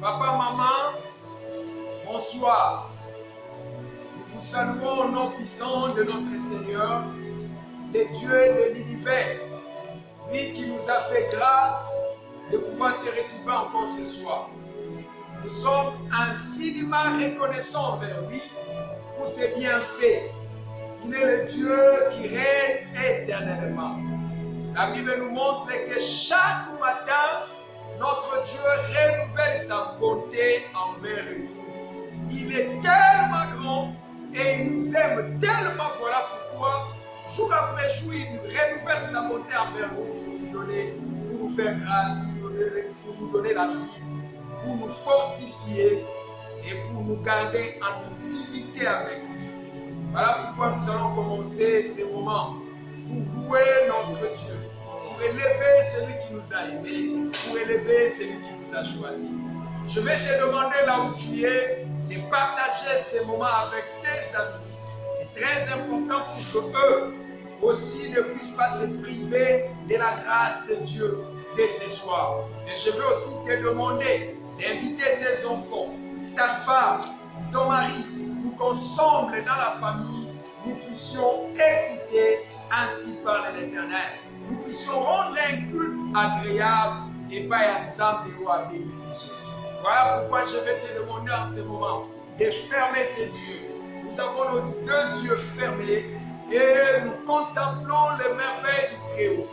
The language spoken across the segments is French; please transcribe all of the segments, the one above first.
Papa, maman, bonsoir. Nous vous saluons au nom puissant de notre Seigneur, le Dieu de l'univers, lui qui nous a fait grâce de pouvoir se retrouver encore ce soir. Nous sommes infiniment reconnaissants envers lui pour ses bienfaits. Il est le Dieu qui règne éternellement. La Bible nous montre que chaque matin, notre Dieu renouvelle sa bonté envers nous. Il est tellement grand et il nous aime tellement. Voilà pourquoi, jour après jour, il nous renouvelle sa bonté envers nous pour nous faire grâce, pour nous donner la vie, pour nous fortifier et pour nous garder en intimité avec lui. Voilà pourquoi nous allons commencer ces moments pour louer notre Dieu, pour élever celui qui nous a aimés, pour élever celui qui nous a choisis. Je vais te demander là où tu es de partager ces moments avec tes amis. C'est très important pour qu'eux aussi ne puissent pas se priver de la grâce de Dieu dès ce soir. Et je veux aussi te demander d'inviter tes enfants, ta femme, ton mari, pour qu'ensemble dans la famille, nous puissions écouter ainsi parler l'Éternel. Nous puissions rendre un culte agréable et pas un ensemble ou à bénédiction. Voilà pourquoi je vais te demander en ce moment de fermer tes yeux. Nous avons nos deux yeux fermés et nous contemplons les merveilles du Très-Haut.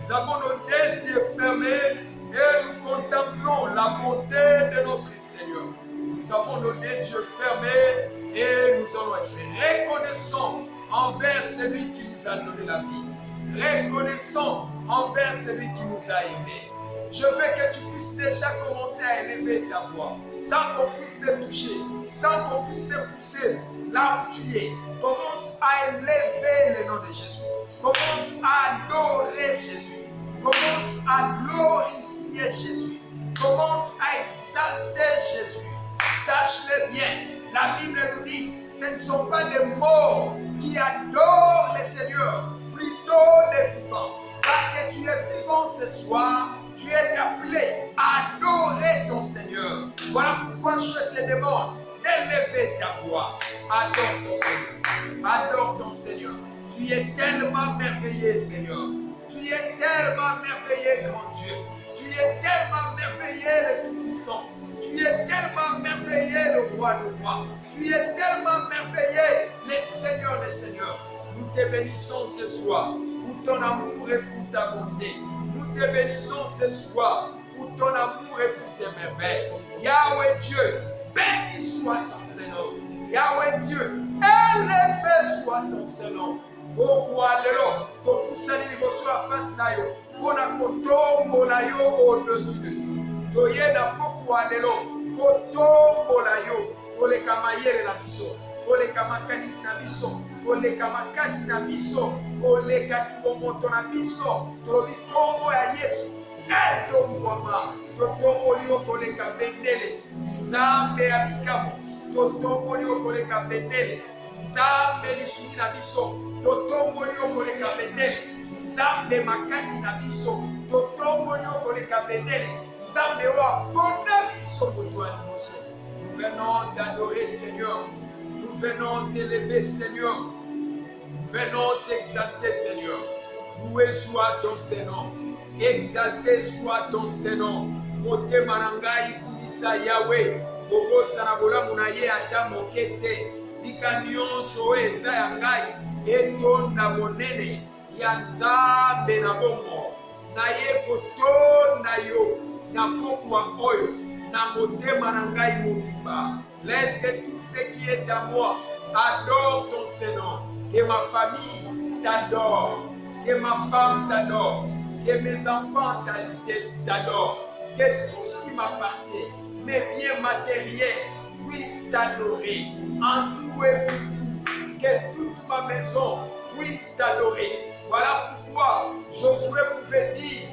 Nous avons nos deux yeux fermés et nous contemplons la bonté de notre Seigneur. Nous avons nos deux yeux fermés et nous allons être reconnaissants envers celui qui nous a donné la vie. Reconnaissants envers celui qui nous a aimés. Je veux que tu puisses déjà commencer à élever ta voix, sans qu'on puisse te toucher, sans qu'on puisse te pousser là où tu es. Commence à élever le nom de Jésus. Commence à adorer Jésus. Commence à glorifier Jésus. Commence à exalter Jésus. Sache-le bien, la Bible nous dit, ce ne sont pas des morts qui adorent le Seigneur, plutôt les vivants. Parce que tu es vivant ce soir, tu es appelé à adorer ton Seigneur. Voilà pourquoi je te demande d'élever ta voix. Adore ton Seigneur. Adore ton Seigneur. Tu es tellement merveilleux, Seigneur. Tu es tellement merveilleux, grand Dieu. Tu es tellement merveilleux, le Tout-Puissant. Tu es tellement merveilleux, le Roi de Rois. Tu es tellement merveilleux, le Seigneur des Seigneurs. Nous te bénissons ce soir pour ton amour et pour ta bonté. Nous te bénissons ce soir pour ton amour et pour tes merveilles. Yahweh Dieu, béni soit ton Seigneur. Yahweh Dieu, élevé soit ton Seigneur. Pourquoi lelo, ton poussani liboso à face na yo, pour na kotombo na yo au-dessus de tout. Toyena pourquoi lelo, kotombo na yo, pour les kamayere na biso, pour les kamakanisi na biso, pour les kamakasi na biso, pour les kakibomoto na biso, tolobi kombo ya Yesu. Eto mwama, totombo liyo koleka bendele, Nzambe ya bikamo, totombo liyo koleka bendele, Nzambe lisuni na biso, totombo liyo koleka bendele, Nzambe makasi na biso, totombo liyo koleka bendele, Nzambe wa pona biso motoani moso. Nous venons d'adorer Seigneur, nous venons d'élever Seigneur, nous venons d'exalter Seigneur. Loué soit ton Seigneur, exalté soit ton Seigneur. Mote manangai kumisa Yahweh, Bobo sanabola munaye ata mokete. Tika nyonso eza ya ngai, etonda monene ya Nzambe na bongo. Naye kotonda yo, na pokwa oyo, na motema na ngai mobimba. Laisse que tout ce qui est à moi adore ton Seigneur. Que ma famille t'adore, que ma femme t'adore, que mes enfants t'adorent, que tout ce qui m'appartient, mes biens matériels, puissent t'adorer en tout et pour tout, que toute ma maison puisse t'adorer. Voilà pourquoi Josué pouvait dire,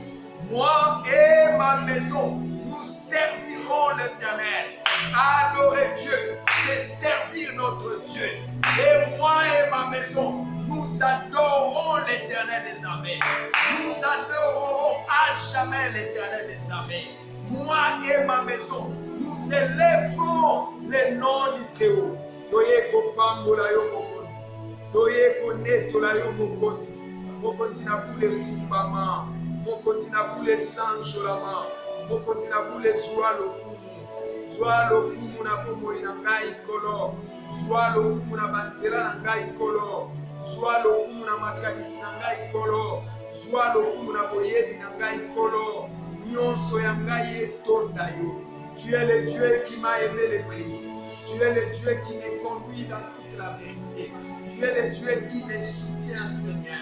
moi et ma maison, nous servirons l'Éternel. Adorer Dieu, c'est servir notre Dieu. Et moi et ma maison, nous adorons l'Éternel des armées. Nous adorerons à jamais l'Éternel des armées. Moi et ma maison, nous nous élèvons le nom du Très-Haut. Toye kopambola yo mokonzi. Toye konetola yo mokonzi. Mokonzi na boule kumbama. Mokonzi na boule sanjolama. Mokonzi na boule zwa lokumu. Zwa lokumu na bomo ina ngai kolo. Zwa lokumu na banzela na ngai kolo. Zwa lokumu na makanisi na ngai kolo. Zwa lokumu na boyebi na ngai kolo. Nyonso ya ngai etonda yo. Tu es le Dieu qui m'a aimé les prier. Tu es le Dieu qui me conduit dans toute la vérité. Tu es le Dieu qui me soutient, Seigneur.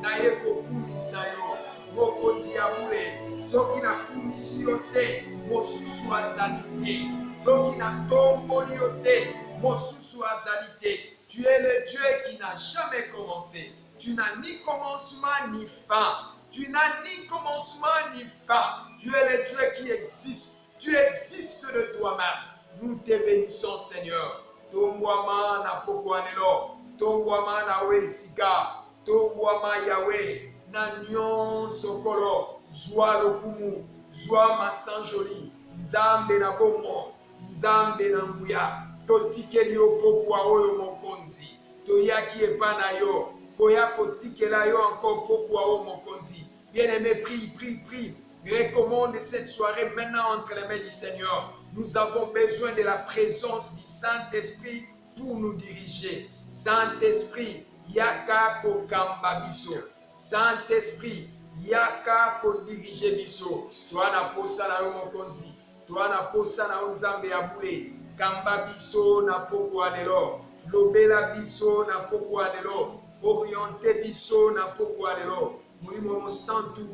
Naye kokumisa yo. Mokonzi ya boule. Soki na kumisi yo te, mosusu azali te. Soki na tomboli yo te, mosusu azali te. Tu es le Dieu qui n'a jamais commencé. Tu n'as ni commencement ni fin. Tu n'as ni commencement ni fin. Tu es le Dieu qui existe. Tu existes de toi-même. Nous te bénissons, Seigneur. Tongwama na pokwanelo. Tongwama na wesika. Tongwama Yahweh. Na nyonso kolo. Zwa lokumu. Zwa masanjoli. Nzambe na bomo. Nzambe na nguya. Totikeli yo pokwa oyo mokonzi. Toyaki epana yo. Koya kotikela yo encore pokwa oyo mokonzi. Bien-aimé, prie. Recommande cette soirée maintenant entre les mains du Seigneur. Nous avons besoin de la présence du Saint-Esprit pour nous diriger. Saint-Esprit, yaka ko kamba biso. Saint-Esprit, yaka ko dirige biso. Toi na posa na yo mokonzi. Toi na posa na yo nzambe ya bule. Kamba biso na poko alelo. Lobela biso na poko alelo. Orienter biso na poko alelo. Mulimo santu.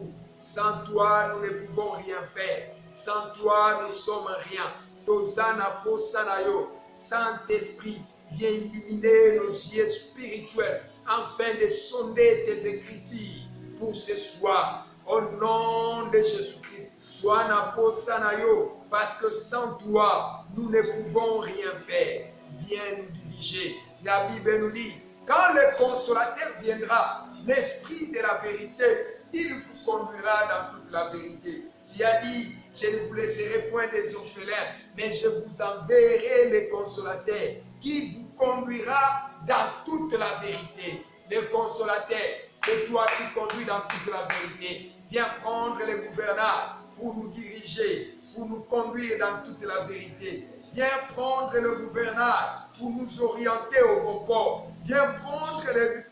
Sans toi, nous ne pouvons rien faire. Sans toi, nous sommes rien. Tozana Fosanayo, Saint-Esprit, viens illuminer nos yeux spirituels afin de sonder tes écritures pour ce soir. Au nom de Jésus-Christ, toi na Fosanayo, parce que sans toi, nous ne pouvons rien faire. Viens nous diriger. La Bible nous dit, quand le consolateur viendra, l'esprit de la vérité, il vous conduira dans toute la vérité. Tu as dit, je ne vous laisserai point des orphelins, mais je vous enverrai le consolateur qui vous conduira dans toute la vérité. Le consolateur, c'est toi qui conduis dans toute la vérité. Viens prendre le gouvernail pour nous diriger, pour nous conduire dans toute la vérité. Viens prendre le gouvernail pour nous orienter au bon port. Viens prendre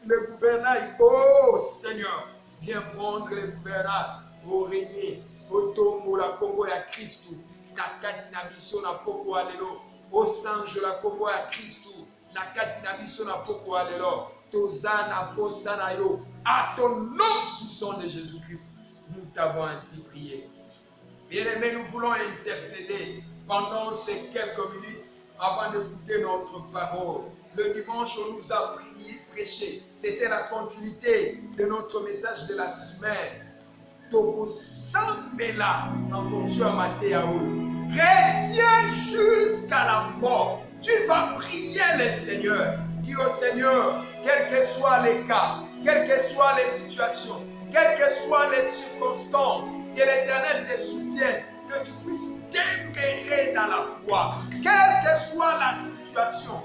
le gouvernail, oh Seigneur. Viens prendre le gouvernail pour régner. Otombo la Congo ya Christu. Nakati na biso na poko alelo. Osange la Congo ya Christu. Nakati na biso na poko alelo. Tozana posana yo. À ton nom, puissant de Jésus-Christ, nous t'avons ainsi prié. Bien-aimés, nous voulons intercéder pendant ces quelques minutes avant d'écouter notre parole. Le dimanche, on nous a prêché. C'était la continuité de notre message de la semaine. Toko Sambela en fonction à Mathéo. Chrétien jusqu'à la mort. Tu vas prier le Seigneur. Dis au Seigneur, quels que soient les cas, quelles que soient les situations, quelles que soient les circonstances, que l'Éternel te soutienne, que tu puisses demeurer dans la foi. Quelle que soit la situation,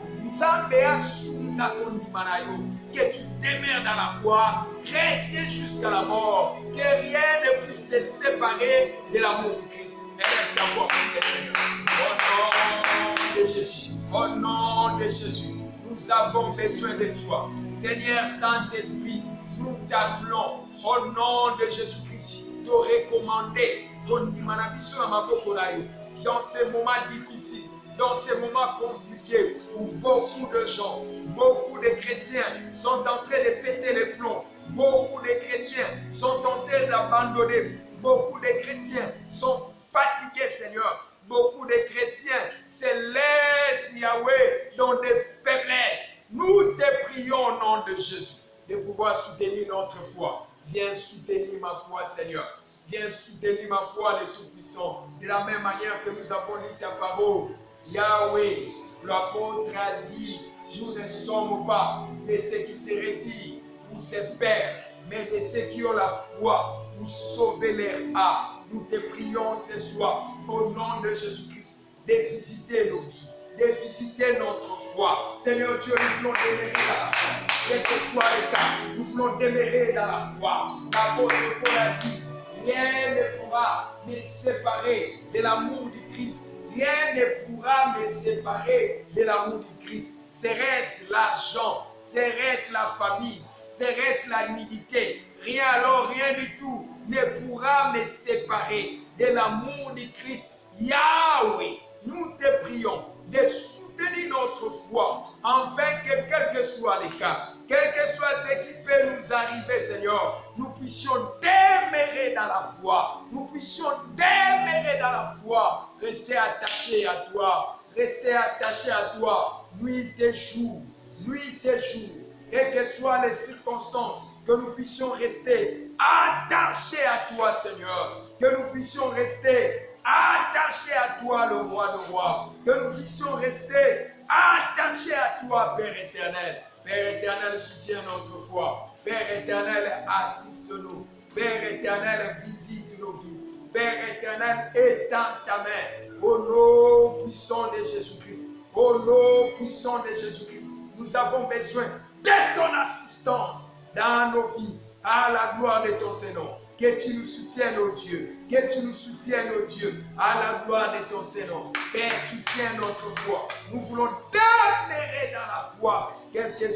que tu demeures dans la foi, chrétien jusqu'à la mort, que rien ne puisse te séparer de l'amour de Christ. Élève ta voix pour le Seigneur. Au nom de Jésus, au nom de Jésus, nous avons besoin de toi. Seigneur Saint-Esprit, nous t'appelons au nom de Jésus-Christ, te recommander dans ces moments difficiles, dans ces moments compliqués où beaucoup de gens, beaucoup de chrétiens sont en train de péter les plombs, beaucoup de chrétiens sont en train d'abandonner, beaucoup de chrétiens sont fatigués, Seigneur, beaucoup de chrétiens se laissent, Yahweh, dans des faiblesses. Nous te prions au nom de Jésus de pouvoir soutenir notre foi. Viens soutenir ma foi, Seigneur. Viens soutenir ma foi, le Tout-Puissant. De la même manière que nous avons lu ta parole, Yahweh, l'apôtre a dit, nous ne sommes pas de ceux qui se retirent pour se perdre, mais de ceux qui ont la foi pour sauver leur âme. Nous te prions ce soir, au nom de Jésus-Christ. de visiter nos vies, de visiter notre foi. Seigneur Dieu, nous voulons demeurer dans la foi. Quel que soit le cas, nous voulons demeurer dans la foi. L'apôtre Paul a dit, rien ne pourra me séparer de l'amour du Christ. Rien ne pourra me séparer de l'amour du Christ. Serait-ce l'argent, serait-ce la famille, serait-ce la nudité. Rien alors, rien du tout ne pourra me séparer de l'amour du Christ. Yahweh, nous te prions de soutenir notre foi, afin que quel que soit les cas, quel que soit ce qui peut nous arriver, Seigneur, nous puissions demeurer dans la foi, nous puissions demeurer dans la foi, rester attachés à toi, rester attachés à toi, nuit et jour, quelles que soient les circonstances, que nous puissions rester attachés à toi, Seigneur, que nous puissions rester attachés à toi, le roi de rois, que nous puissions rester attachés à toi, Père éternel. Père éternel, soutiens notre foi. Père éternel, assiste-nous. Père éternel, visite nos vies. Père éternel, étends ta main. Au nom puissant de Jésus-Christ. Au nom puissant de Jésus-Christ. Nous avons besoin de ton assistance dans nos vies. À la gloire de ton Seigneur. Que tu nous soutiennes, oh Dieu. Que tu nous soutiennes, oh Dieu. À la gloire de ton Seigneur. Père, soutiens notre foi. Nous voulons demeurer dans la foi. Quel que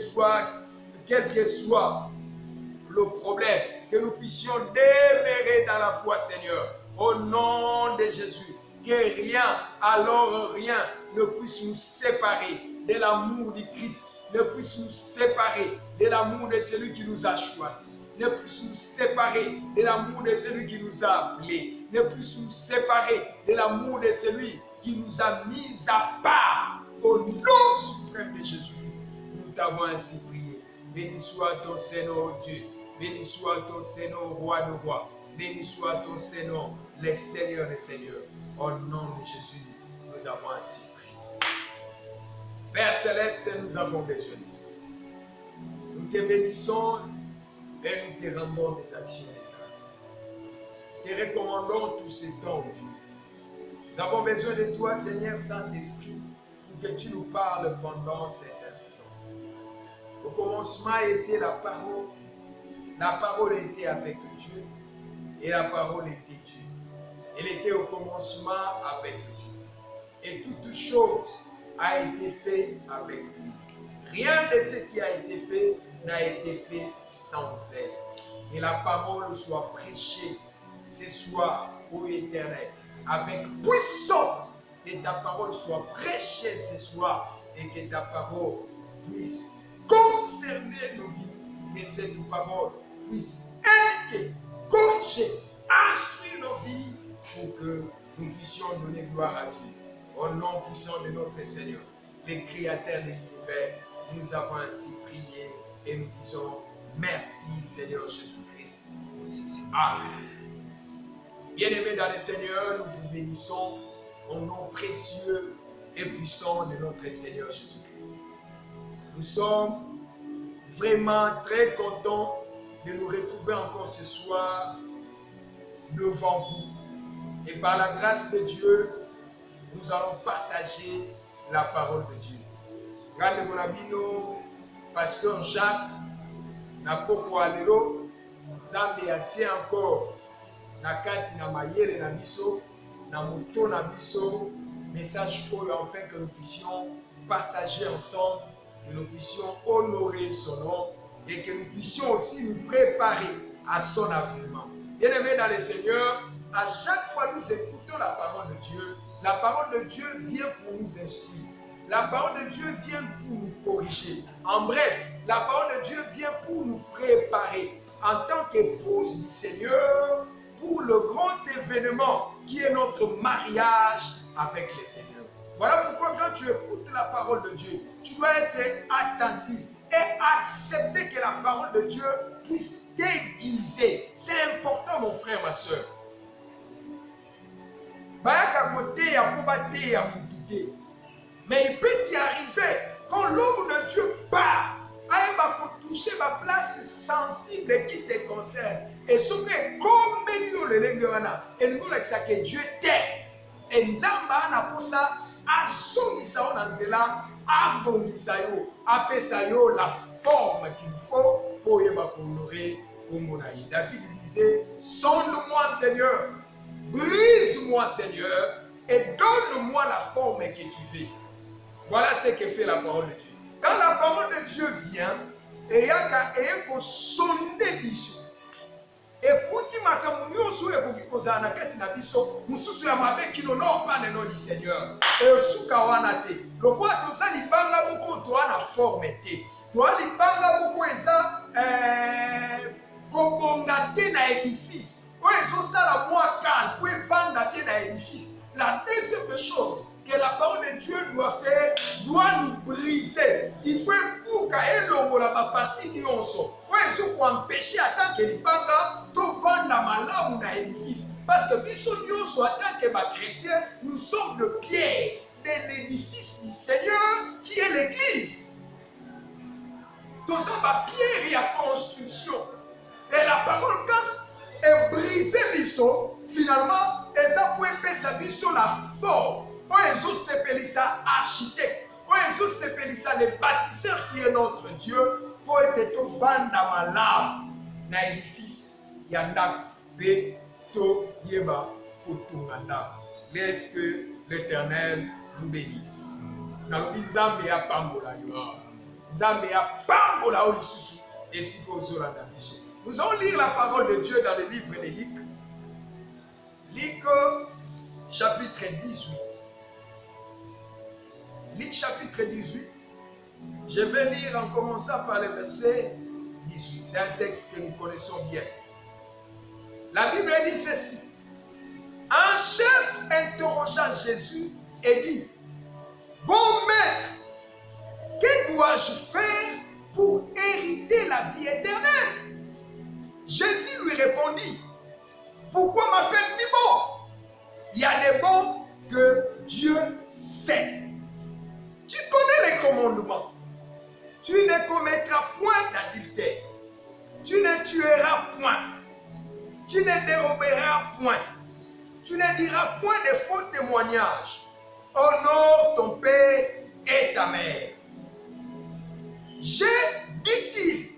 soit le problème. Que nous puissions demeurer dans la foi, Seigneur. Au nom de Jésus. Que rien, alors rien, ne puisse nous séparer de l'amour du Christ. Ne puisse nous séparer de l'amour de celui qui nous a choisis. Ne puisse nous séparer de l'amour de celui qui nous a appelés. Ne puisse nous séparer de l'amour de celui qui nous a mis à part. Au nom suprême de Jésus-Christ, nous t'avons ainsi prié. Béni soit ton Seigneur, oh Dieu. Béni soit ton Seigneur, roi de rois. Béni soit ton Seigneur, les seigneurs des seigneurs. Au nom de Jésus, nous avons ainsi prié. Père Céleste, nous avons besoin de toi. Nous te bénissons et nous te rendons des actions de grâce. Te recommandons tous ces temps, Dieu. Nous avons besoin de toi, Seigneur Saint-Esprit, pour que tu nous parles pendant cet instant. Au commencement était la parole était avec Dieu, et la parole était Dieu. Elle était au commencement avec Dieu. Et toute chose a été faite avec lui. Rien de ce qui a été fait n'a été fait sans elle. Et la parole soit prêchée ce soir, ô Éternel, avec puissance. Que ta parole soit prêchée ce soir et que ta parole puisse concerner nos vies. Que cette parole puisse aider, corriger, instruire nos vies pour que nous puissions donner gloire à Dieu. Au nom puissant de notre Seigneur, le Créateur de l'univers, nous avons ainsi prié et nous disons merci Seigneur Jésus-Christ. Amen. Bien-aimés dans le Seigneur, nous vous bénissons au nom précieux et puissant de notre Seigneur Jésus-Christ. Nous sommes vraiment très contents de nous retrouver encore ce soir devant vous. Et par la grâce de Dieu, nous allons partager la parole de Dieu. Regardez mon ami, pasteur Jacques, na poko alelo, Nzambe atie encore na kati na mayele na biso, na moto na biso, message afin que nous puissions partager ensemble, que nous puissions honorer son nom et que nous puissions aussi nous préparer à son avènement. Bien-aimés dans le Seigneur, à chaque fois que nous écoutons la parole de Dieu vient pour nous instruire. La parole de Dieu vient pour nous corriger. En bref, la parole de Dieu vient pour nous préparer en tant qu'épouse du Seigneur pour le grand événement qui est notre mariage avec le Seigneur. Voilà pourquoi quand tu écoutes la parole de Dieu, tu dois être attentif et accepter que la parole de Dieu puisse t'aiguiser. C'est important, mon frère, ma soeur. Mais il peut y arriver quand l'homme de Dieu part, il va toucher ma place sensible qui te concerne. Et ce que comme le Dieu t'aime. Et Nzamba na posa azongisa yo na nzela, abongisa yo, apesa yo la forme qu'il faut pour yeba honorer kombo na ye. David disait, sonde-moi Seigneur, brise-moi Seigneur, et donne-moi la forme que tu veux. Voilà ce que fait la parole de Dieu. Quand la parole de Dieu vient, il y a qu'à sonder biso. Écoutez ma communion sur les bougikozana na kati na biso, mususu ya mabe kino no pa le nom du Seigneur. Et suka wana te. Lokwa toza libanga moko to na forme te. To libanga moko eza kobonga te na édifice. O ezo sala moi calme, pour vendre bien na édifice. La deuxième chose que la parole de Dieu doit faire, doit nous briser. Il faut pour qu'elle ait la partie du onso. Il faut empêcher à tant que les banques de vendre malamu na édifice. Parce que nous sommes en tant que chrétiens, nous sommes le pierre de l'édifice du Seigneur qui est l'église. Nous sommes la pierre et la construction. Et la parole quand est brisée, finalement, eza pour epesa biso la forme. Oyo sepelisa architecte. Oyo sepelisa le bâtisseur qui est notre Dieu. Pour être to banda malamu na édifice ya ndako pe to yeba kotunga ndako. Laisse que l'Éternel vous bénisse. Nalobi Nzambe ya pambola yo. Nzambe ya pambola o lisusu esika ozolanda biso. Nous allons lire la parole de Dieu dans le livre de Luc. Luc chapitre 18. Luc chapitre 18. Je vais lire en commençant par le verset 18. C'est un texte que nous connaissons bien. La Bible dit ceci. Un chef interrogea Jésus et dit, bon maître, que dois-je faire pour hériter la vie éternelle? Jésus lui répondit, pourquoi m'appelles-tu bon? Il y a des bons que Dieu sait. Tu connais les commandements. Tu ne commettras point d'adultère. Tu ne tueras point. Tu ne déroberas point. Tu ne diras point de faux témoignages. Honore ton père et ta mère. J'ai, dit-il,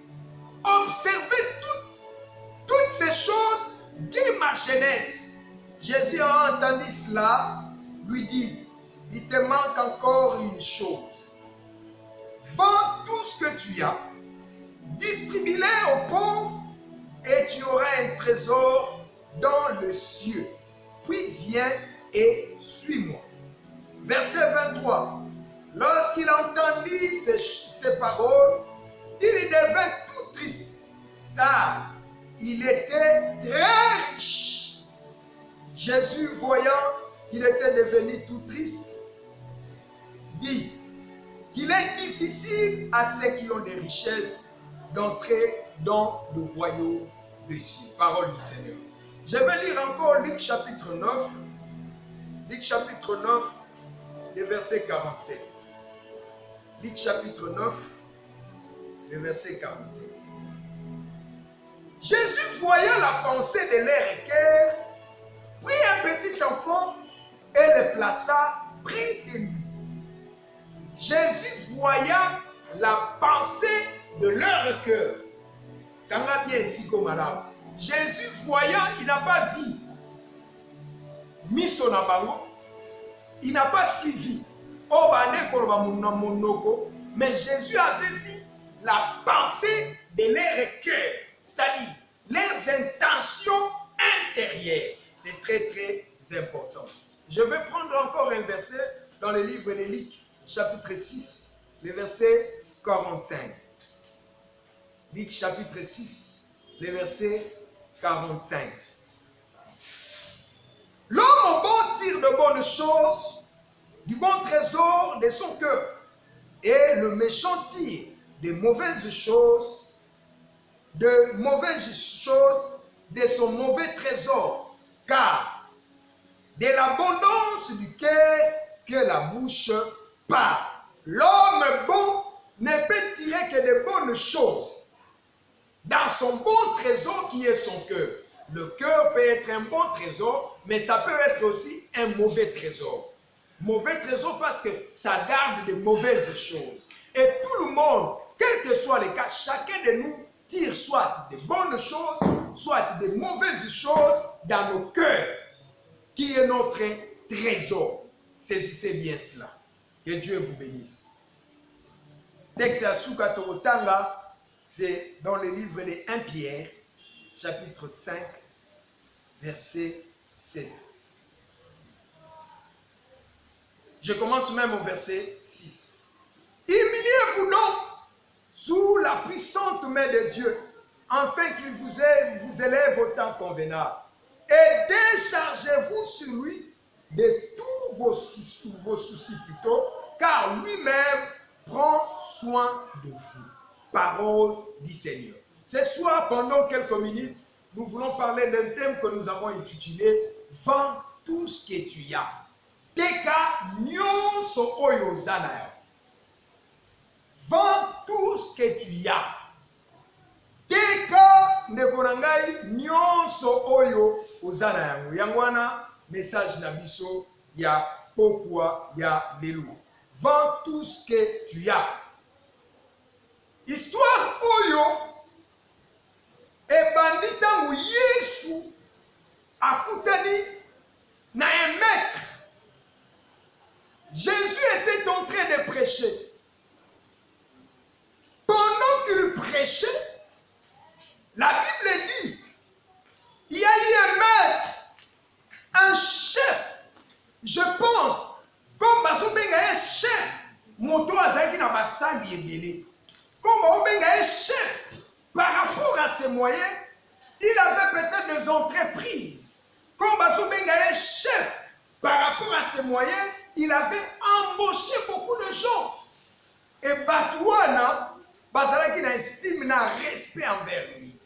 observé toutes ces choses dès ma jeunesse. Jésus a entendu cela, lui dit, il te manque encore une chose. Vends tout ce que tu as, distribue-les aux pauvres et tu auras un trésor dans le cieux. Puis viens et suis-moi. Verset 23. Lorsqu'il entendit ces paroles, il devint tout triste, car il était très riche. Jésus, voyant qu'il était devenu tout triste, dit qu'il est difficile à ceux qui ont des richesses d'entrer dans le royaume des cieux. Parole du Seigneur. Je vais lire encore Luc chapitre 9. Luc chapitre 9, le verset 47. Luc chapitre 9, le verset 47. Jésus, voyant la pensée de leur cœur, prit un petit enfant et le plaça près de lui. Jésus, voyant la pensée de leur cœur, Jésus, voyant, il n'a pas vu miso na bango, il n'a pas suivi. Mais Jésus avait vu la pensée de leur cœur, c'est-à-dire leurs intentions intérieures. C'est très très important. Je vais prendre encore un verset dans le livre de Luc, chapitre 6, le verset 45. Luc chapitre 6, le verset 45. L'homme au bon tire de bonnes choses, du bon trésor de son cœur, et le méchant tire de mauvaises choses de son mauvais trésor, car de l'abondance du cœur que la bouche parle. L'homme bon ne peut tirer que de bonnes choses dans son bon trésor qui est son cœur. Le cœur peut être un bon trésor, mais ça peut être aussi un mauvais trésor. Mauvais trésor parce que ça garde de mauvaises choses. Et tout le monde, quel que soit les cas, chacun de nous tire soit de bonnes choses, soit de mauvaises choses dans nos cœurs, qui est notre trésor. Saisissez bien cela. Que Dieu vous bénisse. Texte à Soukatokotanga, c'est dans le livre de 1 Pierre, chapitre 5, verset 7. Je commence même au verset 6. Humiliez-vous donc sous la puissante main de Dieu, afin qu'il vous élève au temps convenable. Et déchargez-vous sur lui de tous vos soucis plutôt, car lui-même prend soin de vous. Parole du Seigneur. Ce soir, pendant quelques minutes, nous voulons parler d'un thème que nous avons intitulé « Vends tout ce que tu as ». Teka nyonso oyo zana. Vends tout ce que tu as. Teka nekorangai nyonso oyo ozana yango. Yangwana message na biso ya pokwa ya lelo. Vends tout ce que tu as. Histoire oyo ebandi tango Yesu akutani na un maître. Jésus était en train de prêcher. Pendant qu'il prêchait, la Bible dit, il y a eu un maître, un chef, je pense, comme Bazobenga est chef, Moto Azaki na Basali Ebele. Comme Bazobenga est chef, par rapport à ses moyens, il avait peut-être des entreprises. Comme Bazobenga est chef, par rapport à ses moyens, il avait embauché beaucoup de gens. Et Batouana, Bazalaki n'a estime, n'a respect envers lui.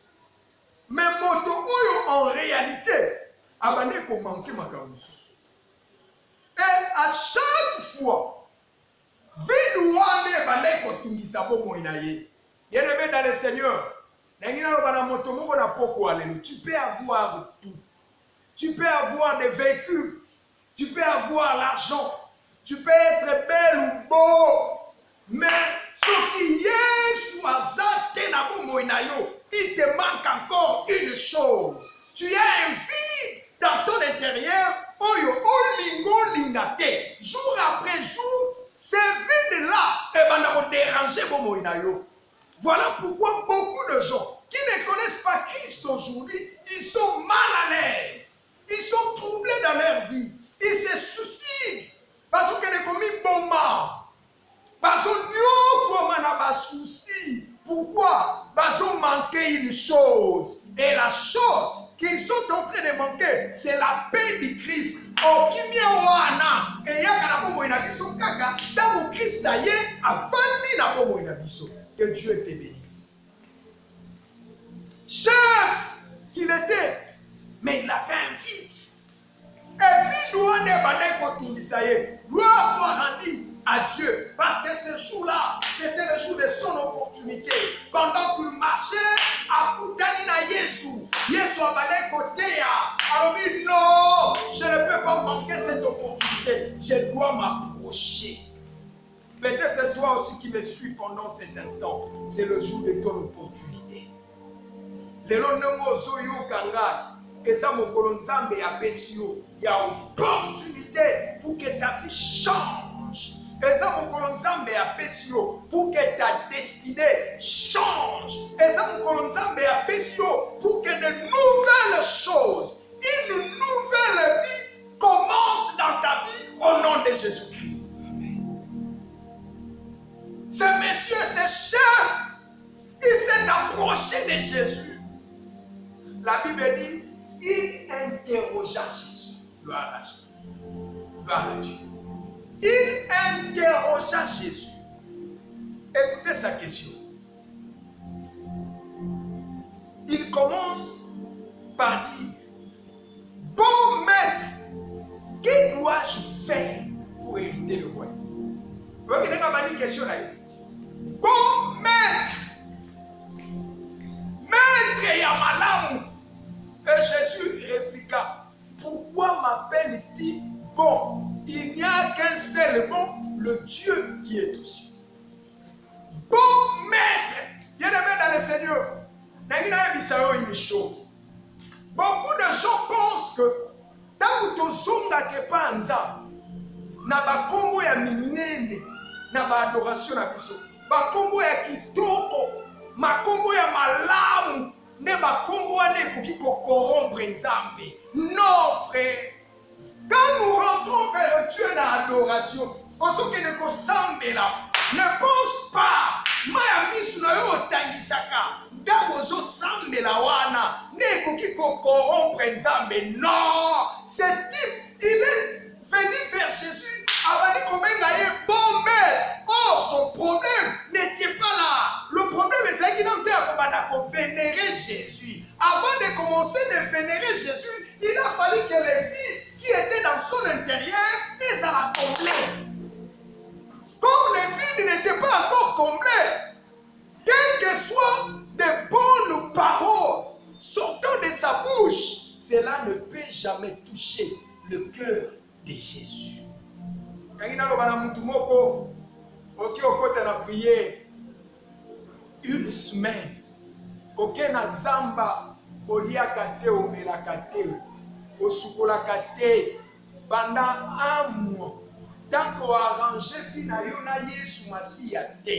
Mais Moto Oyo, en réalité, abandé pour manquer ma carousse. Et à chaque fois, Vidouane balé kotungisa bomo inaye. Bien-aimé dans le Seigneur, tu peux avoir tout. Tu peux avoir des véhicules. Tu peux avoir l'argent. Tu peux être belle ou beau. Mais ce qui est il te manque encore une chose. Tu as un vide dans ton intérieur. Jour après jour, ce vide-là va déranger. Voilà pourquoi beaucoup de gens qui ne connaissent pas Christ aujourd'hui, ils sont mal à l'aise. Ils sont troublés dans leur vie. Ils se soucient. Parce qu'ils ont commis bon mal. Parce qu'ils ont souci. Pourquoi? Parce qu'ils ont manqué une chose. Et la chose qu'ils sont en train de manquer, c'est la paix du Christ. Que Dieu te bénisse. Chef qu'il était, mais il avait un vide. Et puis, gloire soit rendue à Dieu. Parce que ce jour-là, c'était le jour de son opportunité. Pendant qu'il marchait, à Koutanina Yesu, Yesu a balayé côté. Alors, il dit non, je ne peux pas manquer cette opportunité. Je dois m'approcher. Peut-être toi aussi qui me suis pendant cet instant, c'est le jour de ton opportunité. Le lendemain, Zoyo Kanga. Et ça, mon colon Nzambe a Bessio, il y a une opportunité pour que ta vie change. Et ça, mon colon Nzambe a Bessio, pour que ta destinée change. Et ça, mon colon Nzambe a Bessio, pour que de nouvelles choses, une nouvelle vie commence dans ta vie au nom de Jésus-Christ. Ce monsieur, ce chef, il s'est approché de Jésus. La Bible dit, il interrogea Jésus. Gloire à Dieu. Gloire à Dieu. Il interrogea Jésus. Écoutez sa question. Il commence par dire, bon maître, que dois-je faire pour hériter le royaume? Vous voyez qu'il y a une question là. Bon maître, maître Yamalam. Et Jésus répliqua, pourquoi un seul bon, le Dieu qui est aux cieux. Bon maître, bien-aimé dans le Seigneur, une chose. Beaucoup de gens pensent que tant que tu n'as pas na bakombo ya minene na ba adoration na biso bakombo ya kitoko makombo ya malamu ne bakombo wana ekoki corrompre nzambe. Non frère, quand nous rentrons vers Dieu na adoration osokende kosambela, ne pense pas maya misu na yo otangisaka ntango ozosambela wana ne ekoki corrompre nzambe. Non, ce type il est venu vers Jésus. Bon, mais oh, son problème n'était pas là. Le problème c'est qu'il a vénérer Jésus. Avant de commencer de vénérer Jésus, il a fallu que les vies qui étaient dans son intérieur les a comblées. Comme les vies n'étaient pas encore comblées, quelles que soient de bonnes paroles sortant de sa bouche, cela ne peut jamais toucher le cœur de Jésus. Quand il a prié une semaine, aucun zamba oliakate omelakate osukolakate pendant un mois. Tant qu'on a arrangé pina yona Yesu Masia te,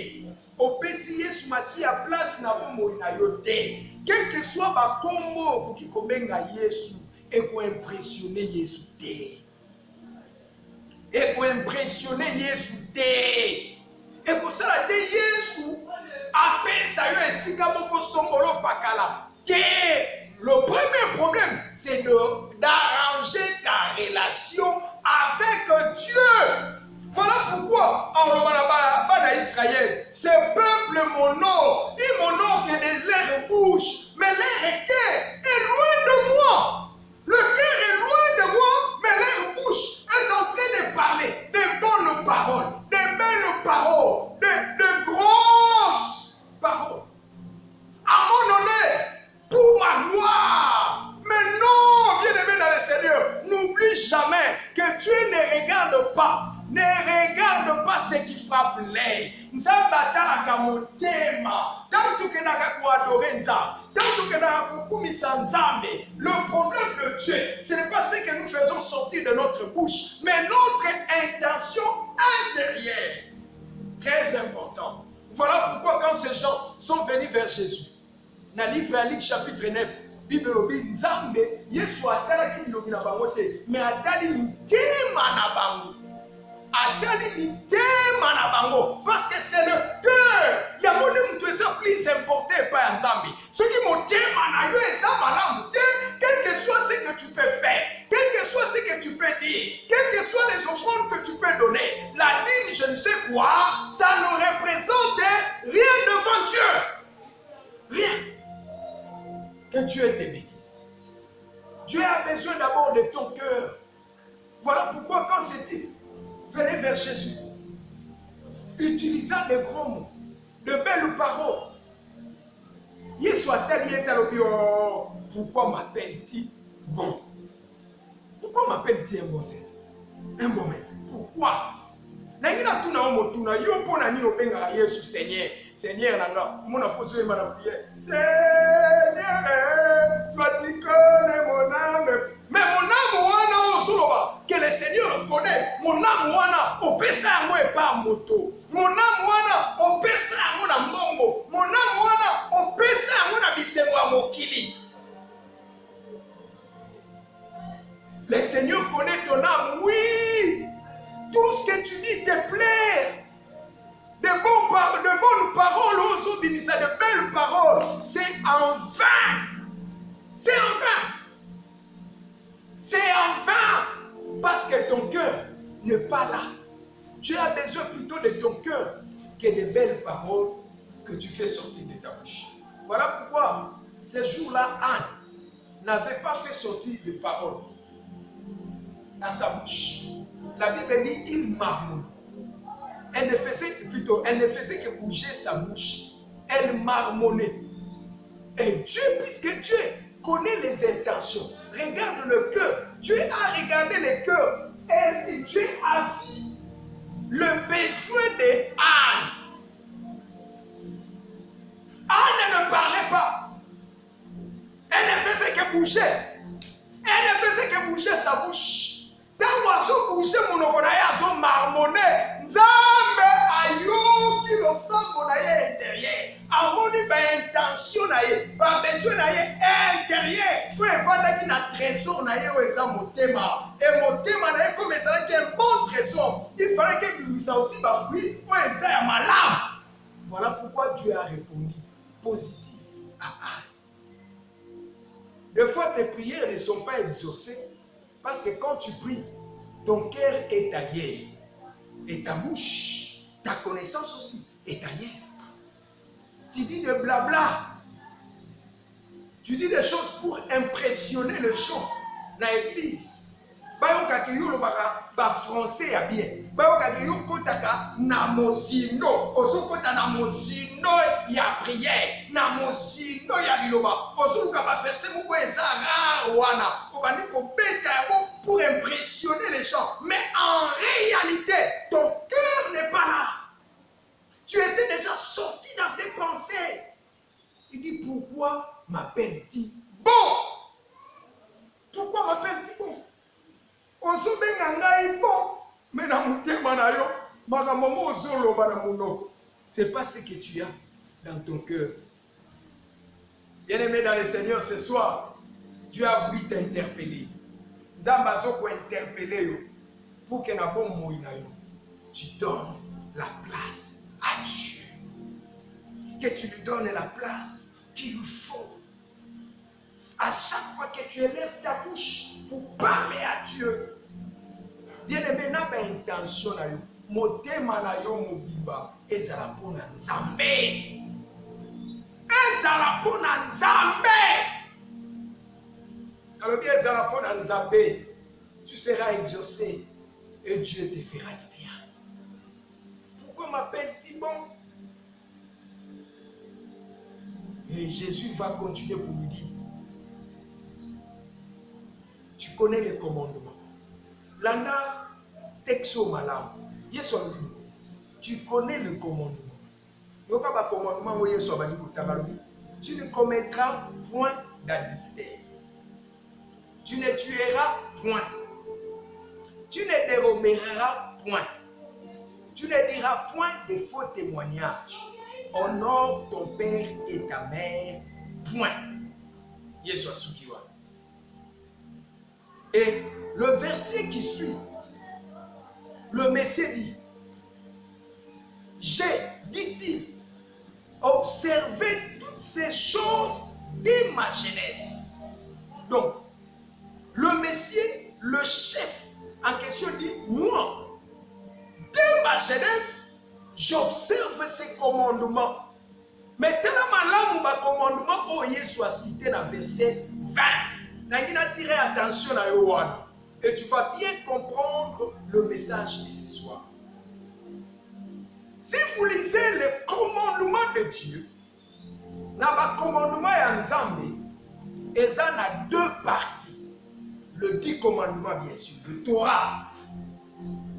opesi Yesu Masia place na bomo na yote. Quel que soit ba kombo pour qui kobenga Yesu et pour impressionner Yesu te. Et pour impressionner Yesu te. Et pour ça la te Yesu apesa yo esika boko sombolo pakala. Que le premier problème c'est d'arranger ta relation avec Dieu. Voilà pourquoi en Israël, ce peuple m'honore, il m'honore que de leur bouche, mais leur cœur est loin de moi. Le cœur est loin de moi, mais leur bouche est en train de parler de bonnes paroles, de belles paroles, de grosses paroles. À mon honneur, pour ma gloire. Mais non, bien-aimé dans le Seigneur, n'oublie jamais que Dieu ne regarde pas. Ne regarde pas ce qui frappe l'œil. Nzamba kamotema. Tant que tu n'as adorer Nzamba, tant que tu n'as le problème de Dieu, ce n'est pas ce que nous faisons sortir de notre bouche, mais notre intention intérieure. Très important. Voilà pourquoi quand ces gens sont venus vers Jésus, dans le livre Luc chapitre 9, Bible obi Nzambe Yesu atalaki bilobi na bango te, mais atali mitema na bango. Atali mitema na bango, parce que c'est le cœur. Il y a mon monde qui est plus important par Nzambe. Ce qui motema na yo eza malamu te, quel que soit ce que tu peux faire, quel que soit ce que tu peux dire, quelles que soient les offrandes que tu peux donner, la dîme, je ne sais quoi, ça ne représente rien devant Dieu. Rien. Que Dieu te bénisse. Dieu a besoin d'abord de ton cœur. Voilà pourquoi quand c'était venez vers Jésus, utilisant de gros mots, de belles paroles, Yesu atali etalobi oh, pourquoi m'appelle-t-il bon? Pourquoi m'appelle-t-il un bon Seigneur? Un bon maître. Pourquoi? Nangina tuna omotuna yo pona ni obenga Yesu Seigneur. Seigneur nanga, mon apôtre m'a prié. Seigneur, toi tu connais mon âme. Mais mon âme wana osoloba que le Seigneur connaît. Mon âme wana opesa yango epa moto. Mon âme wana opesa yango na mbongo. Mon âme wana opesa yango na bisengo ya mokili. Le Seigneur connaît ton âme, oui. Tout ce que tu dis te plaît. De bonnes paroles, de belles paroles, c'est en vain. C'est en vain. C'est en vain. Parce que ton cœur n'est pas là. Tu as besoin plutôt de ton cœur que de belles paroles que tu fais sortir de ta bouche. Voilà pourquoi, ce jour-là, Anne n'avait pas fait sortir de paroles dans sa bouche. La Bible dit il marmonne. Elle ne faisait que bouger sa bouche. Elle marmonnait. Et Dieu, puisque Dieu connaît les intentions, regarde le cœur. Dieu a regardé le cœur. Et Dieu a vu monoko na ye azo marmonne nzambe ayoki losambo na ye intérieur amoni baintention na ye babesoin na ye intérieur po evandaki na trésor na ye oyo eza motema e motema na ye comme ezalaki un bon trésor il fallait que ebimisa aussi bafruit oyo eza ya malamu. Voilà pourquoi Dieu a répondu positif à Anne. Des fois tes prières ne sont pas exaucées parce que quand tu pries, ton cœur est ailleurs et ta bouche, ta connaissance aussi est ailleurs. Tu dis des blabla. Tu dis des choses pour impressionner les gens dans l'église. Bayoka ke yo lobaka ba français ya bien. Bayoka ke yo kotaka na mosindo. Oso kota na mosindo ya prière. Na mosindo ya biloba. Oso luka ba verset moko eza rare wana. Obandi ko beta yango pour impressionner les gens. Mais en réalité, ton cœur n'est pas là. Tu étais déjà sorti dans tes pensées. Il dit pourquoi m'appelle-t-il bon? Pourquoi m'appelle-t-il bon? On se met bon, mais dans mon thème, c'est pas ce que tu as dans ton cœur. Bien-aimé dans le Seigneur, ce soir, Dieu a voulu t'interpeller. Zambazo pour interpeller pour que na bon mot tu donnes la place à Dieu. Que tu lui donnes la place qu'il lui faut. À chaque fois que tu élèves ta bouche pour parler à Dieu, bien-aimé, n'a pas intention à lui. Motema na yo mobimba ezala pona nzambe. Ezala pona nzambe. Alors bien ezala pona nzambe, tu seras exaucé et Dieu te fera du bien. Pourquoi m'appelle-t-il bon? Et Jésus va continuer pour lui dire, tu connais les commandements. Landa texo malam. Yeso tu connais le commandement. Yoka ba commandement wo yeso ba ni tu ne commettras point d'adultère. Tu ne tueras point. Tu ne déroberas point. Tu ne diras point de faux témoignages. Honore ton père et ta mère. Point. Yeso asukiwa. Et le verset qui suit, le Messie dit, j'ai, dit-il, observé toutes ces choses dès ma jeunesse. Donc, le Messie, le chef en question dit, moi, dès ma jeunesse, j'observe ces commandements. Mais tellement là, mon commandement, oh, il soit cité dans le verset 20. Il a tiré attention à Yohan. Et tu vas bien comprendre le message de ce soir. Si vous lisez les commandements de Dieu, dans le commandement de Nzambe, il y a deux parties. Le 10 commandements, bien sûr, le Torah.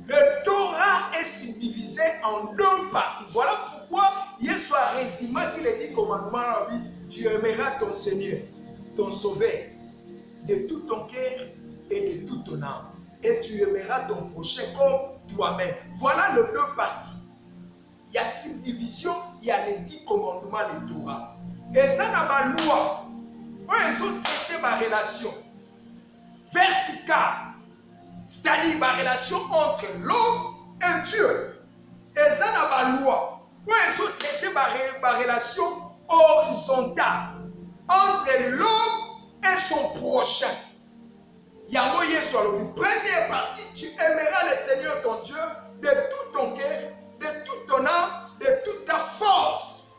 Le Torah est subdivisé en deux parties. Voilà pourquoi il soit résumé qu'il est 10 commandements dans la vie. Tu aimeras ton Seigneur, ton Sauveur, de tout ton cœur et de toute ton âme. Et tu aimeras ton prochain comme toi-même. Voilà les deux parties. Il y a 6 divisions, il y a les 10 commandements de Torah. Et ça n'a pas de loi. Ils ont traité ma relation verticale, c'est-à-dire ma relation entre l'homme et Dieu. Et ça n'a pas de loi. Ils ont traité ma relation horizontale entre l'homme et son prochain. Yamoye sur la première partie, tu aimeras le Seigneur ton Dieu de tout ton cœur, de toute ton âme, de toute ta force.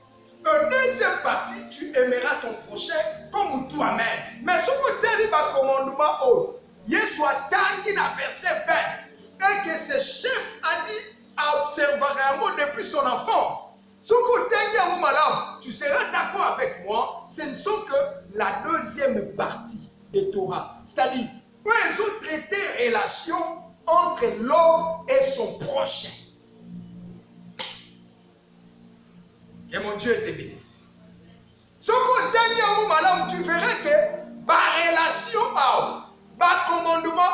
La deuxième partie, tu aimeras ton prochain comme toi-même. Mais ce que tu as dit, commandement, il soit tangué dans verset 20, et que ce chef a dit à observer depuis son enfance. Ce que tu as dit, tu seras d'accord avec moi, ce ne sont que la deuxième partie de Torah. C'est-à-dire, ils ont traité relation entre l'homme et son prochain. Que mon Dieu te bénisse. Ce que tu verras que ma relation, ma commandement,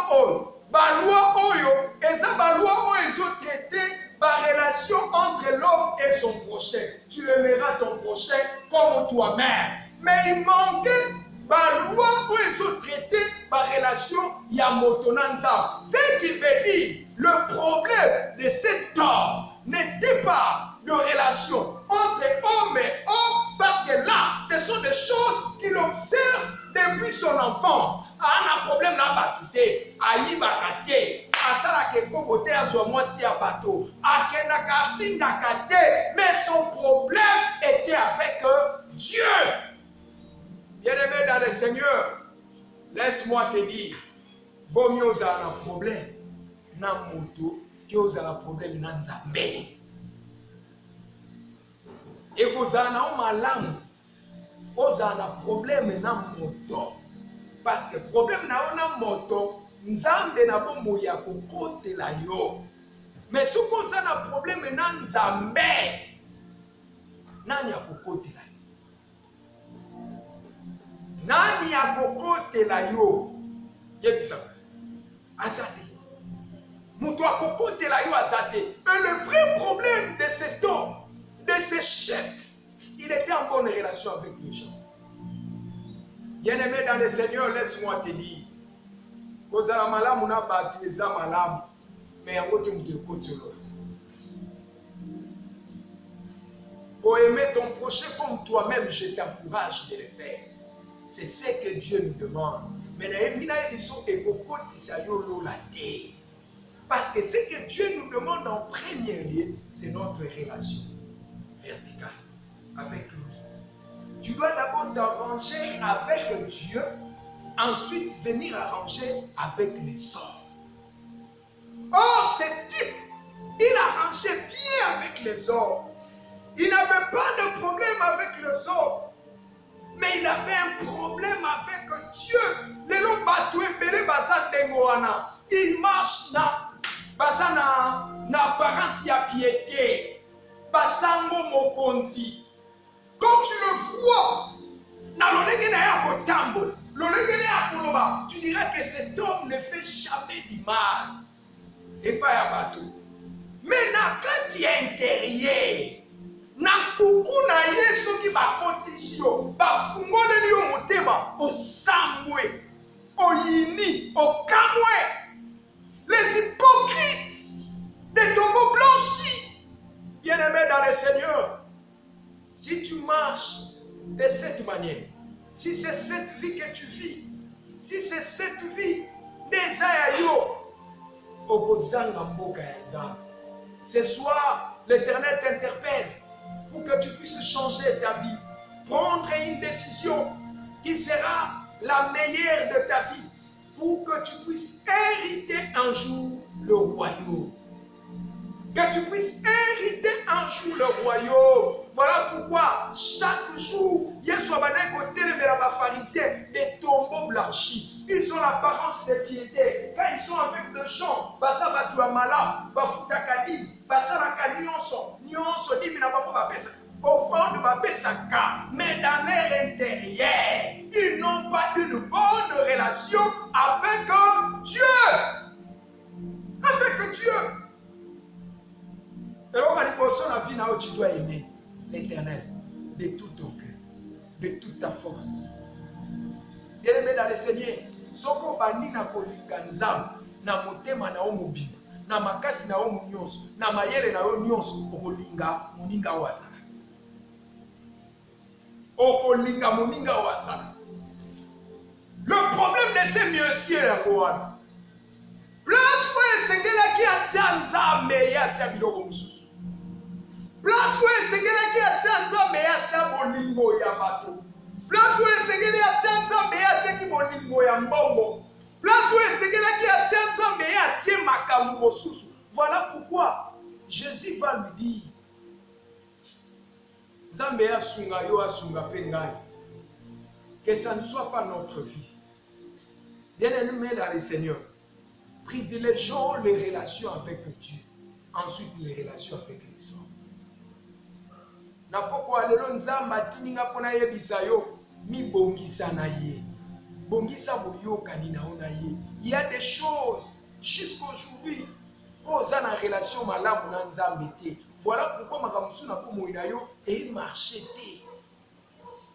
Baloi oyo, eza baloi oyo ils ont traité la relation entre l'homme et son prochain. Tu aimeras ton prochain comme toi-même. Mais il manquait baloi oyo ils ont traité la relation yamotonanza. Ce qui veut dire le problème de cet homme n'était pas de relation entre homme et homme, parce que là, ce sont des choses qu'il observe depuis son enfance. Un problème n'a pas quitté. Aïe bakate. Asala ke kobote azwa mwasi ya bateau. Akena kafinga kate. Mais son problème était avec Dieu. Bien-aimé dans le Seigneur, laisse-moi te dire, vaut mieux avoir un problème na moto que avoir un problème na nzambe. Et vous avez un malamu, vous avez un problème na moto. Parce que le problème na moto, nzambe na bombo ya kokote la yo. Mais si vous avez un problème na nzambe, nani ya kokote la yo? Nani ya kokote la yo? Yebisa. Azate. Mouto ya kokote la yo azate. Et le vrai problème de cet homme, de ce chef, il était en bonne relation avec les gens. Bien-aimé dans le Seigneur, laisse-moi te dire. Kozala malamu na batu eza malamu, mais yango te mutu ekotelo. Pour aimer ton prochain comme toi-même, je t'encourage de le faire. C'est ce que Dieu nous demande. Mais parce que ce que Dieu nous demande en premier lieu, c'est notre relation verticale avec lui. Tu dois d'abord t'arranger avec Dieu, ensuite venir arranger avec les hommes. Or, ce type, il arrangeait bien avec les hommes. Il n'avait pas de problème avec les hommes. Mais il avait un problème avec Dieu. Il marche na apparence ya piété. Basango mokonzi. Comme tu le vois, tu dirais que cet homme ne fait jamais du mal. Et pas à bateau. Mais quand tu es intérieur, na kuku na yesu ki bakotisio bafungole liyo motema osambwe oyini okamwe. Les hypocrites des tombeaux blanchis. Bien-aimé dans le Seigneur, si tu marches de cette manière, si c'est cette vie que tu vis, si c'est cette vie des ayayo okozanga mboka ya nzambe. Ce soir, l'Éternel t'interpelle pour que tu puisses changer ta vie, prendre une décision qui sera la meilleure de ta vie, pour que tu puisses hériter un jour le royaume. Que tu puisses hériter un jour le royaume. Voilà pourquoi chaque jour, Yesu abana côté de la pharisiens, des tombeaux blanchis. Ils ont l'apparence de piété. Quand ils sont avec des gens, basa batua mala, bafutakadi, basa la kanionso, nyonso di mina bako bapesa. Au fond de bapesa ka, mais dans leur intérieur, ils n'ont pas une bonne relation avec Dieu. Avec Dieu. Et on va dire que tu dois aimer l'Éternel de tout ton cœur, de toute ta force. Bien-aimé dans le Seigneur, soko bani na kolinga nzambe na motema na omobima na makasi na omo nyonso na mayele na yo nyonso okolinga moninga wazala. Okolinga moninga wazala. Le problème de ces messieurs là quoi? Place où esengela ki atia nzambe ya atia biloko mususu. Place où esengela ki atia nzambe ya atia bolingo ya bato. Place où esengela ki atia nzambe ya atia ki bolingo ya mbongo. Place où esengela ki atia nzambe ya atia makambo mosusu. Voilà pourquoi Jésus va lui dire nzambe ya sunga yo asunga pe ngai. Que ça ne soit pas notre vie. Bien-aimé dans le Seigneur, privilégions les relations avec Dieu, ensuite les relations avec les hommes. Na pourquoi lelo nzamba tininga pona yebisa yo mi bongisa na ye. Bongisa boyoka ni na ona ye. Il y a des choses jusqu'aujourd'hui, aux en relation malamu na nzambe te. Voilà pourquoi makamusu na po moina yo et marché te.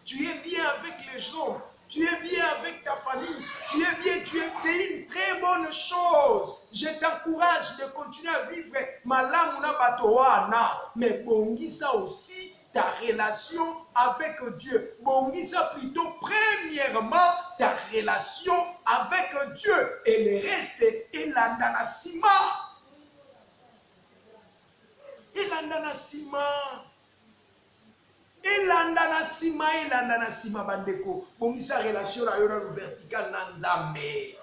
Tu es bien avec les gens, tu es bien avec ta famille, tu es bien, c'est une très bonne chose. Je t'encourage de continuer à vivre malamu na bato wana, mais bongisa aussi ta relation avec Dieu. Bongisa plutôt premièrement ta relation avec Dieu et le reste est l'andanasima. Elandanasima bandeko. Bongisa relation na yo na vertical na nzambe.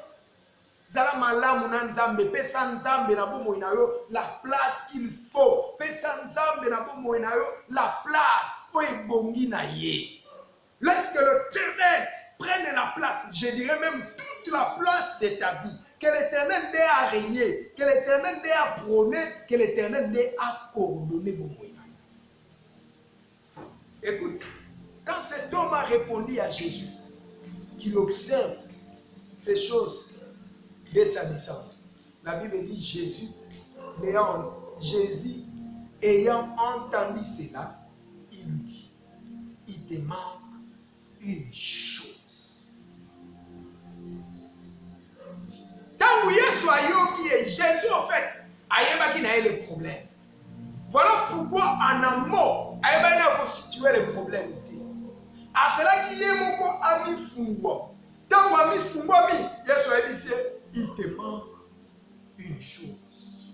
Zala malamu na nzambe, pesa nzambe na bomo na yo la place qu'il faut. Pesa nzambe na bomo na yo la place po ebongi na ye. Laisse que l'Éternel prenne la place, je dirais même toute la place de ta vie. Que l'Éternel t'ait à régner, que l'Éternel t'ait à prôner, que l'Éternel t'ait à coordonner bomo na yo. Écoute, quand cet homme a répondu à Jésus, qu'il observe ces choses dès sa naissance. La Bible dit Jésus ayant entendu cela, il lui dit, il te manque une chose. Tant que Jésus en fait, il y a le problème. Voilà pourquoi en amont, il y a constitué le problème. À cela qu'il y a mon ami fungwa. Tant que ami fungwa, il te manque une chose.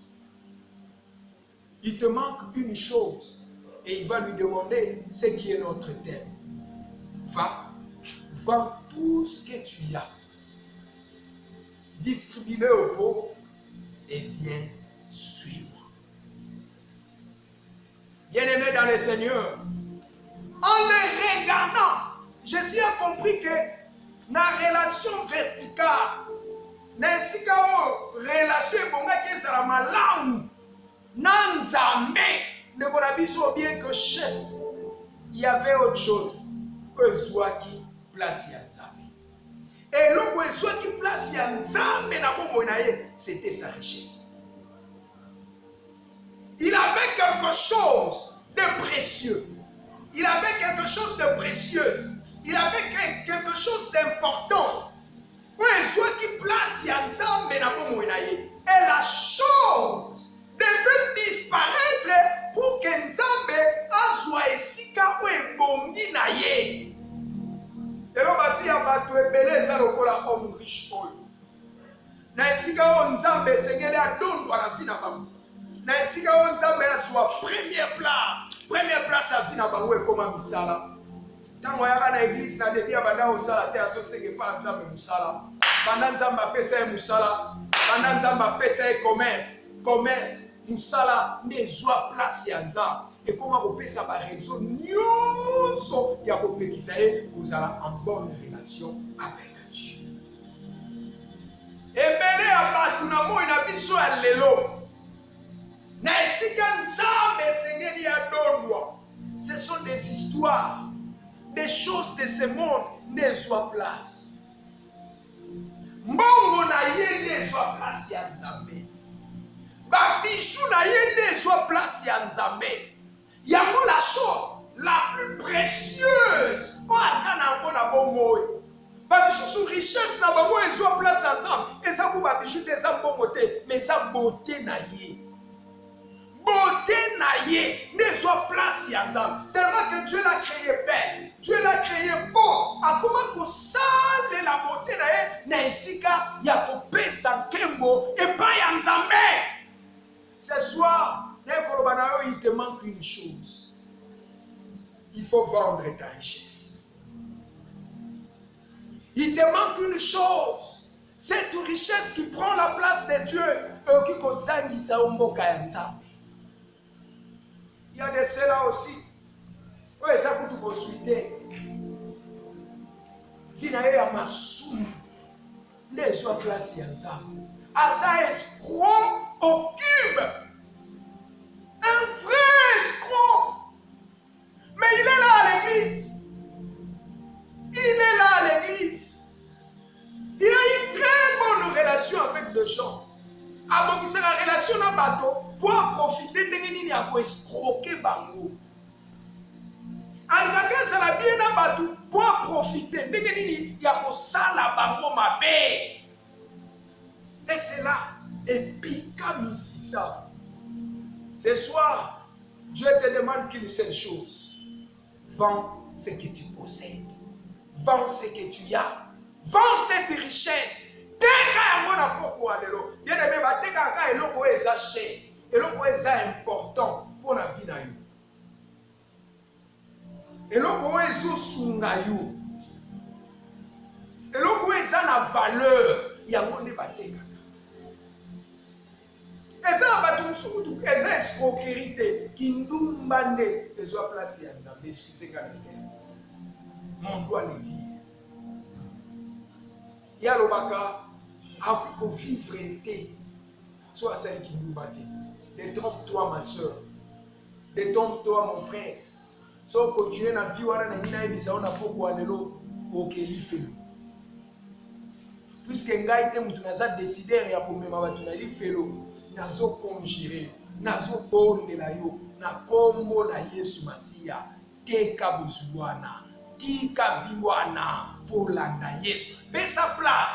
Il te manque une chose. Et il va lui demander ce qui est notre thème. Va, vends tout ce que tu as. Distribue-le aux pauvres et viens suivre. Bien-aimé dans le Seigneur, en le regardant, Jésus a compris que la relation verticale, ainsi que relation qui est la malamu, nanzambe, ne connaissons bien que chef, il y avait autre chose que soit qui place yanzambe. Et le soit qui place yanzambe na bomo naye, c'était sa richesse. Il avait quelque chose de précieux. Il avait quelque chose de précieux. Il avait quelque chose d'important. Oui, soit qui place yanzambe na bomo naye. Et la chose devait disparaître pour que nzambe azwa esika o ebongi na ye. Elo ba fi abato ebeleza lokola homme riche oyo. Na esika o nzambe sengeli adondwa na vie na bango. Na esika o nzambe azwa première place a vie na bango ekoma misala. Tango yaka na église na debi abanda osala te asosenge pa nzambe musala. Banda nzambe apesa ye musala. Banda nzambe apesa ye commerce musala nezwa place ya nzambe. Et comment vous pouvez savoir raison nyonso ya kopekisa ye vous allez en bonne relation avec Dieu. Ebele ya batu na moi na biso ya lelo. Na esika nzambe sengeli ya dondwa. Ce sont des histoires, des choses de ce monde nezwa place. Mbongo na ye nezwa place ya nzambe. Babishu na ye nezwa place ya nzambe. Il y a la chose la plus précieuse. Sous richesse na bango ezwa place ensemble. Et ça vous va bijouter ça beauté, mais ça beauté na ye. Beauté na ye ne soit place ensemble. Tellement que Dieu l'a créé belle, Dieu l'a créé beau. A comment que ça la beauté na ye na esika ya kopé sankembo et pas ensemble. Ce soir il te manque une chose. Il faut vendre ta richesse. Il te manque une chose. Cette richesse qui prend la place de Dieu. Il y a de cela aussi. Oui, ça peut tout consulter. Finalement, il y a ma somme. Les soit place yanzam. Asa escroc au cube. Un vrai escroc. Mais il est là à l'église. Il est là à l'église. Il a une très bonne relation avec des gens. bato pour profiter ndenge nini ya escroquer bango. Alingaka ezala bien na bato pour profiter ndenge nini ya kosala bango mabe. Et c'est là, epikamisisa. Ce soir, Dieu te demande qu'une seule chose. Vends ce que tu possèdes. Vends ce que tu as. Vends cette richesse. Teka yango na poko alelo. Bien aimé, ba teka ka eloko eza cher. Eloko eza important pour la vie na yo. Eloko ezo sunga yo. Eloko eza na valeur yango nde ba teka. Eza bato musukutu eza escroquerie te kindumba nde ezwa place ya Nzambe. Excusez-moi le terme. Mon doigt le dit. Ya lobaka ako vivre te. Soit celle qui nous bat. Détrompe-toi ma soeur. Détrompe-toi mon frère. So continuer na vie wana na nina ebisa ona poko alelo okeli felo. Puisque ngai te mutu naza décider ya komema batu na lifelo. Nazo conjurer, nazo bondela yo, na kombo na Yesu Masiya, teka buzwana, tika viwana, polanda Yesu. Pesa place,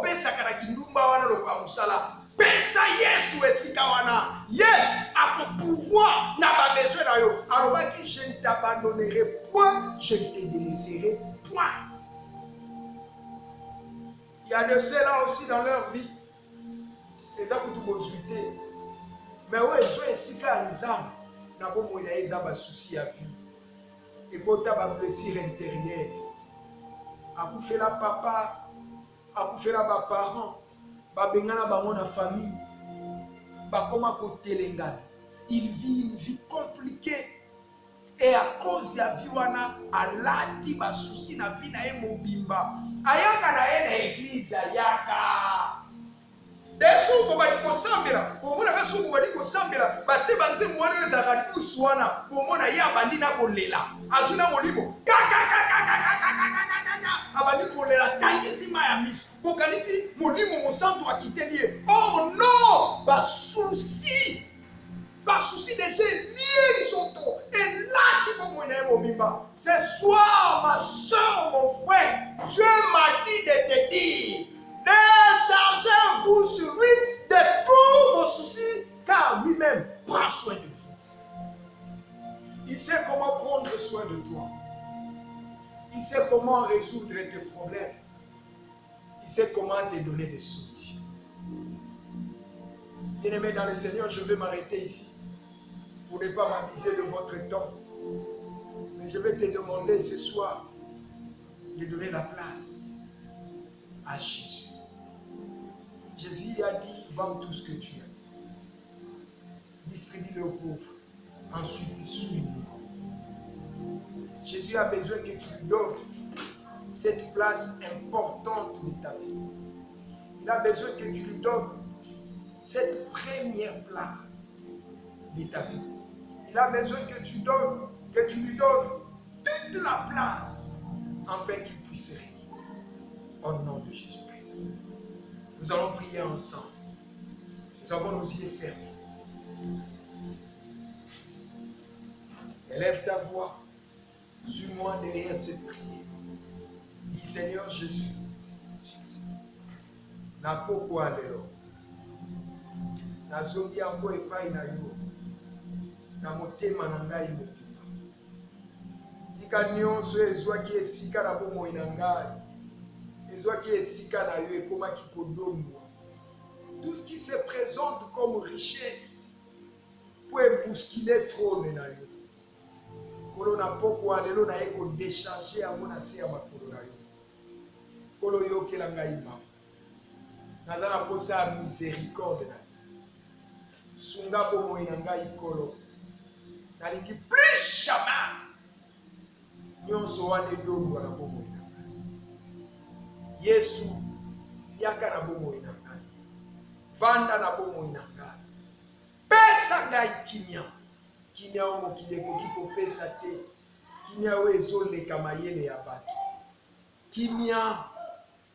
pesa kana kindumba wana lokwa musala, pesa Yesu esika wana, Yesu a pouvoir na ba besoin na yo. Alobaki je ne t'abandonnerai point, je ne te délaisserai point. Il y a de ceux-là aussi dans leur vie. Eza kutu bozuite mais ouais zo esika nzambe na bomo ya eza ba souci ya vie ekota ba blessure intérieure akufela papa akufela ba parents ba bengana bango na famille ba koma kotelengana. Il vit une vie compliquée et à cause ya vie wana alati ba souci na vie na ye mobimba ayaka na ye na église ayaka. Desu ko badi ko sambela, ko mona ka su ko badi ko sambela, bati banze mwana za radio swana, ko mona ya bandi na ko lela. Azuna molimo. Abandi ko lela tangisi ma ya misu. Ko kanisi molimo mo santo akitelie. Oh non, ba souci déjà lié soto. Et là qui ko mona mo bimba. Ce soir ma soeur, mon frère, Dieu m'a dit de te dire déchargez-vous sur lui de tous vos soucis, car lui-même prend soin de vous. Il sait comment prendre soin de toi. Il sait comment résoudre tes problèmes. Il sait comment te donner des solutions. Bien-aimé dans le Seigneur, je vais m'arrêter ici pour ne pas m'abuser de votre temps. Mais je vais te demander ce soir de donner la place à Jésus. Jésus a dit, vends tout ce que tu as. Distribue-le aux pauvres. Ensuite, suis-moi. Jésus a besoin que tu lui donnes cette place importante de ta vie. Il a besoin que tu lui donnes cette première place de ta vie. Il a besoin que tu lui donnes toute la place afin qu'il puisse régner. Au nom de Jésus-Christ. Nous allons prier ensemble. Nous avons nos yeux fermés. Élève ta voix. Suis-moi derrière cette prière. Dis Seigneur Jésus. Na poko alelo. Na zongi yango epai na yo. Na motema na ngai mobimba. Tika nyonso ezwaki esika na bomoi na ngai. Tout ce qui se présente comme richesse pour bousculer trop de na yo. Kolo na poko alelo na eko décharger à mon assez à ma kolo na yo. Kolo yo ke la ngai ma. Nazana posa miséricorde na. Sunga bomo ina ngai kolo. Nalingi plus jamais. Nyonso wane dongo na bomo. Yesu yaka na bomo ina ngai. Vanda na bomo ina ngai. Pesa ngai kimia. Kimia omo kileko kiko pesa te. Kimia wezo le kamayele ya batu. Kimia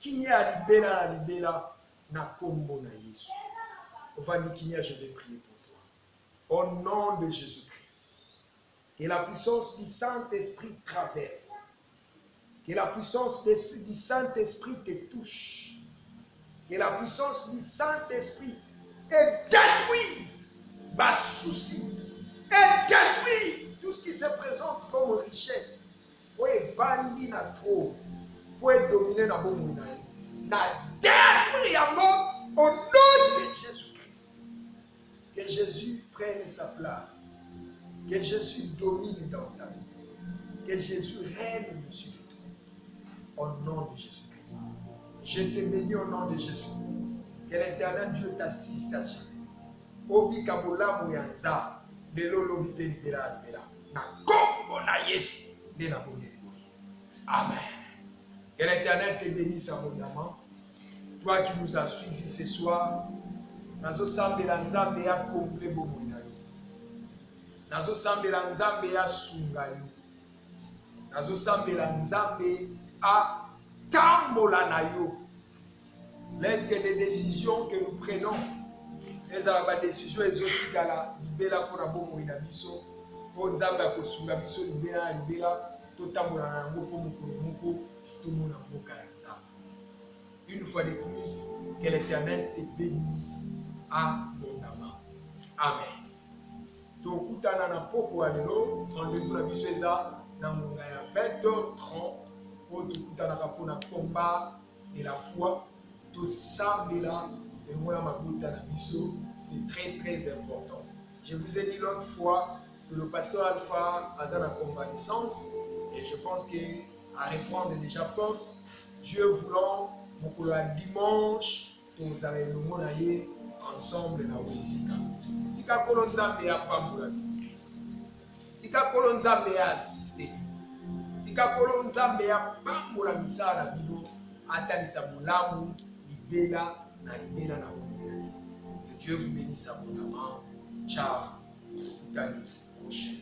libela na kombo na Yesu. Ovani kimia, je vais prier pour toi. Au nom de Jésus-Christ. Que la puissance du Saint-Esprit traverse. Que la puissance du Saint-Esprit te touche. Que la puissance du Saint-Esprit détruit ma souci. Et détruit tout ce qui se présente comme richesse. Pour évanouir na trop. Pour dominer na bon monde. Na détruire au nom de Jésus-Christ. Que Jésus prenne sa place. Que Jésus domine dans ta vie. Que Jésus règne dessus de toi. Au nom de Jésus-Christ. Je te bénis au nom de Jésus. Que l'Éternel Dieu t'assiste à jamais. Obi kabola moyanza. Lelo lobi te libera. Na kombo na Yesu. De na bonne. Amen. Que l'Éternel te bénisse abondamment. Toi qui nous as suivis ce soir. Nazo sambela nzambe ya komple bomoi na yo. Nazo sambela nzambe ya sunga yo. Nazo sambela nzambe a tambola na yo. Laisse que les décisions que nous prenons, les décisions exotiques libela pour la bomoi na biso, pour nzambe a kosunga biso libela totambola na yango pour moko tout mona mboka ya nzambe. Une fois de plus, que l'Éternel te bénisse abondamment. Amen. Donc, rendez-vous à Bisweza dans mon 20h30 pour le combat de la foi. Tout ça, c'est très très important. Je vous ai dit l'autre fois que le pasteur Alpha a la convalescence et je pense qu'à reprendre déjà force, Dieu voulant, pour le dimanche, nous allons nous monayer ensemble dans le Wesika. Tika kolonzambe ya pambula. Tika kolonzambe ya assisté. Tika kolonzambe ya pambula misala bino atalisa mulamu libela na Que Dieu vous bénisse abondamment. Ciao. Dans le prochain.